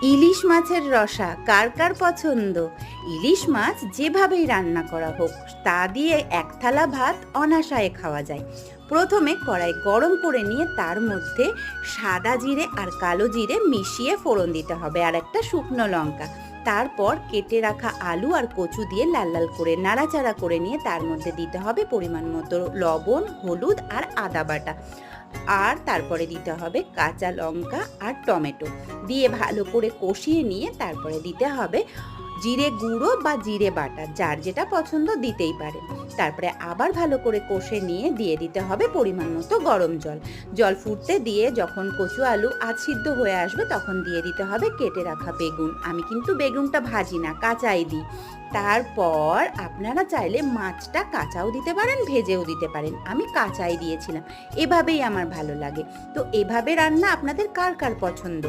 ইলিশ মাছের রসা কার কার পছন্দ? ইলিশ মাছ যেভাবেই রান্না করা হোক তা দিয়ে এক থালা ভাত অনায়াসে খাওয়া যায়। প্রথমে কড়াই গরম করে নিয়ে তার মধ্যে সাদা জিরে আর কালো জিরে মিশিয়ে ফোড়ন দিতে হবে, আর একটা শুকনো লঙ্কা। তারপর কেটে রাখা আলু আর কচু দিয়ে লাল লাল করে নাড়াচাড়া করে নিয়ে তার মধ্যে দিতে হবে পরিমাণ মতো লবণ, হলুদ আর আদা বাটা। আর তারপরে দিতে হবে কাঁচা লঙ্কা আর টমেটো দিয়ে ভালো করে কষিয়ে নিয়ে তারপরে দিতে হবে জিরে গুঁড়ো বা জিরে বাটা, যার যেটা পছন্দ দিতেই পারে। তারপরে আবার ভালো করে কষে নিয়ে দিয়ে দিতে হবে পরিমাণ মতো গরম জল। জল ফুটতে দিয়ে যখন কচু আলু সিদ্ধ হয়ে আসবে তখন দিয়ে দিতে হবে কেটে রাখা বেগুন। আমি কিন্তু বেগুনটা ভাজি না, কাঁচাই দিই। তারপর আপনারা চাইলে মাছটা কাঁচাও দিতে পারেন, ভেজেও দিতে পারেন। আমি কাঁচাই দিয়েছিলাম, এভাবেই আমার ভালো লাগে। তো এভাবে রান্না আপনাদের কার কার পছন্দ?